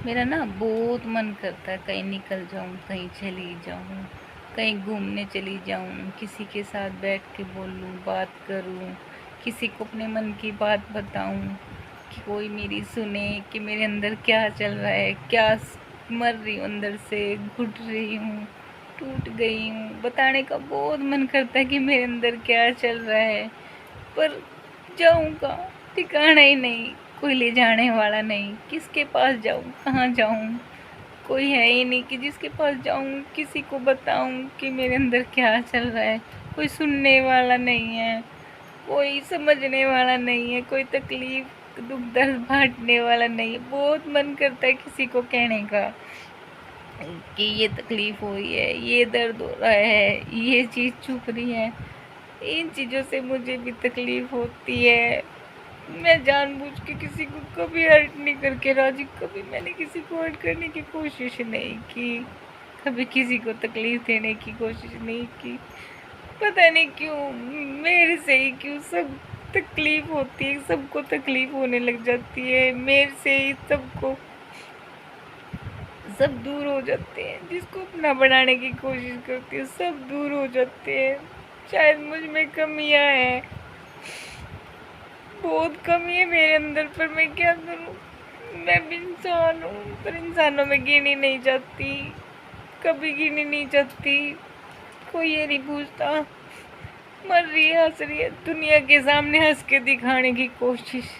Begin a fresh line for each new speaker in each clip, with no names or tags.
मेरा ना बहुत मन करता है कहीं निकल जाऊं, कहीं चली जाऊं, कहीं घूमने चली जाऊं, किसी के साथ बैठ के बोलूं, बात करूं, किसी को अपने मन की बात बताऊं कि कोई मेरी सुने कि मेरे अंदर क्या चल रहा है, मर रही हूँ अंदर से, घुट रही हूँ, टूट गई हूँ। बताने का बहुत मन करता है कि मेरे अंदर क्या चल रहा है, पर जाऊँ कहाँ? ठिकाना ही नहीं, कोई ले जाने वाला नहीं। किसके पास जाऊँ, कहाँ जाऊँ? कोई है ही नहीं कि जिसके पास जाऊँ, किसी को बताऊँ कि मेरे अंदर क्या चल रहा है। कोई सुनने वाला नहीं है, कोई समझने वाला नहीं है, कोई तकलीफ दुख दर्द बांटने वाला नहीं है। बहुत मन करता है किसी को कहने का कि ये तकलीफ हो रही है, ये दर्द हो रहा है, ये चीज़ चुभ रही है। इन चीज़ों से मुझे भी तकलीफ होती है। मैं जानबूझ के किसी को कभी हर्ट नहीं करके राजी, कभी मैंने किसी को हर्ट करने की कोशिश नहीं की, कभी किसी को तकलीफ देने की कोशिश नहीं की। पता नहीं क्यों, मेरे से ही क्यों सब तकलीफ होती है, सबको तकलीफ होने लग जाती है। मेरे से ही सबको सब दूर हो जाते हैं। जिसको अपना बनाने की कोशिश करती है सब दूर हो जाते हैं। शायद मुझ में कमियां हैं, बहुत कमी है मेरे अंदर, पर मैं क्या करूं? मैं भी इंसान हूँ, पर इंसानों में गिनी नहीं जाती, कभी गिनी नहीं जाती। कोई ये नहीं पूछता, मर रही है, हंस रही है, दुनिया के सामने हंस के दिखाने की कोशिश,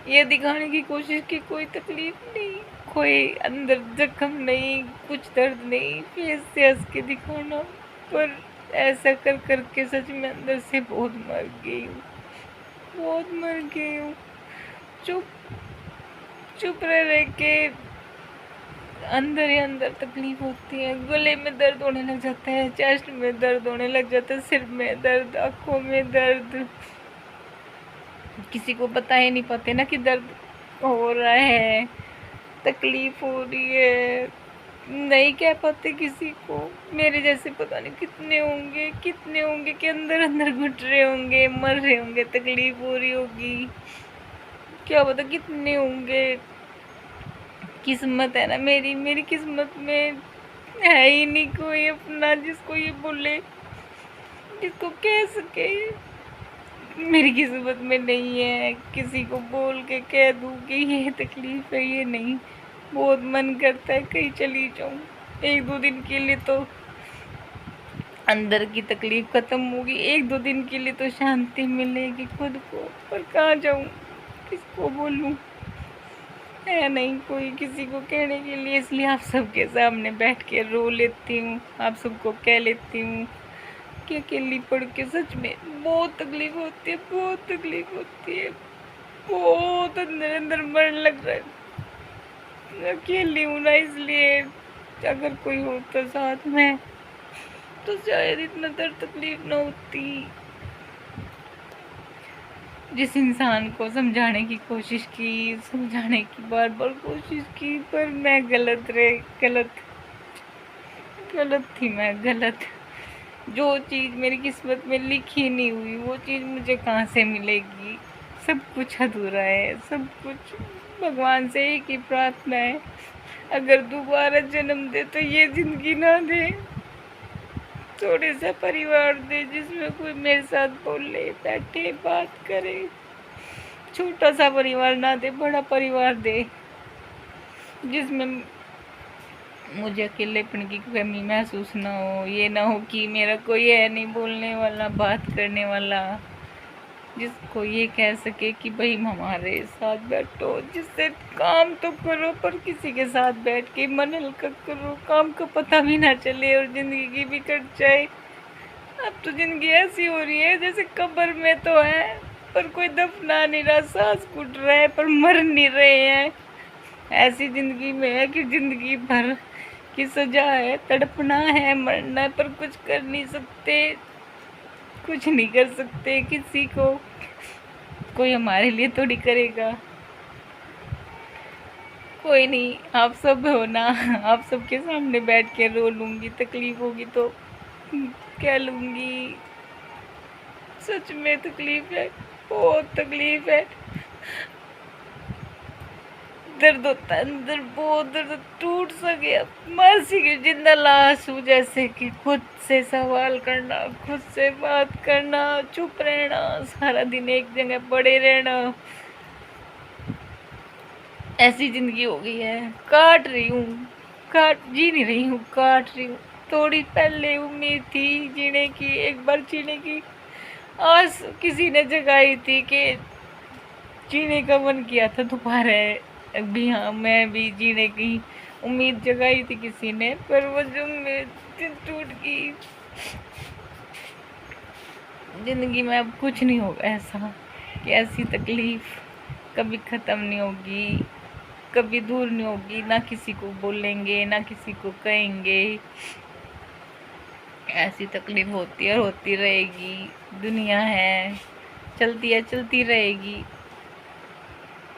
ये दिखाने की कोशिश कि कोई तकलीफ नहीं, कोई अंदर जख्म नहीं, कुछ दर्द नहीं, फेस से हंस के दिखाना। पर ऐसा कर कर के सच में अंदर से बहुत मर गई हूँ, बहुत मर गई हूँ। चुप चुप रह रह के अंदर ही अंदर तकलीफ होती है। गले में दर्द होने लग जाता है, चेस्ट में दर्द होने लग जाता है, सिर में दर्द, आंखों में दर्द। किसी को बता ही नहीं पाते ना कि दर्द हो रहा है, तकलीफ हो रही है, नहीं कह पाते किसी को। मेरे जैसे पता नहीं कितने होंगे कि अंदर अंदर घुट रहे होंगे, मर रहे होंगे, तकलीफ हो रही होगी, क्या पता कितने होंगे। किस्मत है ना मेरी, मेरी किस्मत में है ही नहीं कोई अपना जिसको ये बोले, जिसको कह सके। मेरी किस्मत में नहीं है किसी को बोल के कह दूँ कि ये तकलीफ है, ये नहीं। बहुत मन करता है कहीं चली जाऊँ, एक दो दिन के लिए तो अंदर की तकलीफ खत्म होगी, एक दो दिन के लिए तो शांति मिलेगी खुद को। पर कहाँ जाऊँ, किसको बोलूँ? है नहीं कोई किसी को कहने के लिए, इसलिए आप सबके सामने बैठ के रो लेती हूँ, आप सबको कह लेती हूँ कि अकेली पढ़ के सच में बहुत तकलीफ होती है, बहुत तकलीफ होती है, बहुत अंदर अंदर मरने लग रहा है। अकेली हूँ ना, इसलिए अगर कोई होता साथ में तो शायद इतना दर्द तकलीफ ना होती। जिस इंसान को समझाने की कोशिश की, समझाने की बार बार कोशिश की, पर मैं गलत गलत थी, मैं गलत। जो चीज़ मेरी किस्मत में लिखी नहीं हुई वो चीज़ मुझे कहाँ से मिलेगी? सब कुछ अधूरा है, सब कुछ। भगवान से एक ही प्रार्थना है, अगर दोबारा जन्म दे तो ये ज़िंदगी ना दे, थोड़े सा परिवार दे जिसमें कोई मेरे साथ बोले, बैठे, बात करे। छोटा सा परिवार ना दे, बड़ा परिवार दे जिसमें मुझे अकेलेपन की कमी महसूस ना हो। ये ना हो कि मेरा कोई है नहीं बोलने वाला, बात करने वाला, जिसको ये कह सके कि भाई हमारे साथ बैठो, जिससे काम तो करो पर किसी के साथ बैठ के मन हल्का करो, काम का पता भी ना चले और ज़िंदगी की भी कट जाए। अब तो ज़िंदगी ऐसी हो रही है जैसे कब्र में तो है पर कोई दफना नहीं रहा, सांस फूट रहा है पर मर नहीं रहे हैं। ऐसी ज़िंदगी में है कि ज़िंदगी भर की सजा है, तड़पना है, मरना है, पर कुछ कर नहीं सकते, कुछ नहीं कर सकते किसी को। कोई हमारे लिए थोड़ी करेगा। कोई नहीं, आप सब हो ना, आप सबके सामने बैठ के रो लूँगी, तकलीफ होगी तो कह लूँगी। सच में तकलीफ है, बहुत तकलीफ है। दर्द होता है अंदर, बहुत दर्द, टूट सा गया, मर सी गई, जिंदा लाश हूँ। जैसे कि खुद से सवाल करना, खुद से बात करना, चुप रहना, सारा दिन एक जगह पड़े रहना, ऐसी जिंदगी हो गई है। काट रही हूँ, काट, जी नहीं रही हूँ, काट रही हूँ। थोड़ी पहले उम्मीद थी जीने की, एक बार जीने की आस किसी ने जगाई थी कि जीने का मन किया था दोबारा भी। हाँ, मैं भी जीने की उम्मीद जगाई थी किसी ने, पर वो जो उम्मीद टूट गई। जिंदगी में अब कुछ नहीं होगा ऐसा कि ऐसी तकलीफ कभी ख़त्म नहीं होगी, कभी दूर नहीं होगी, ना किसी को बोलेंगे, ना किसी को कहेंगे। ऐसी तकलीफ होती है और होती रहेगी। दुनिया है, चलती है, चलती रहेगी।